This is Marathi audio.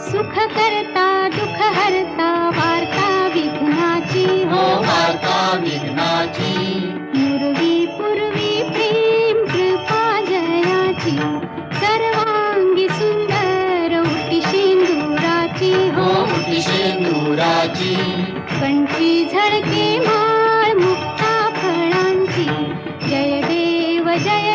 सुख करता दुःख हरता वार्ता विघ्नाची हो वार्ता विघ्नाची पूर्वी पूर्वी प्रेम कृपा जयाची सर्वांगी सुंदर उटी शेंदुराची हो उटी शेंदुराची कंठी झळके माळ मुक्ता फळांची जय देव जय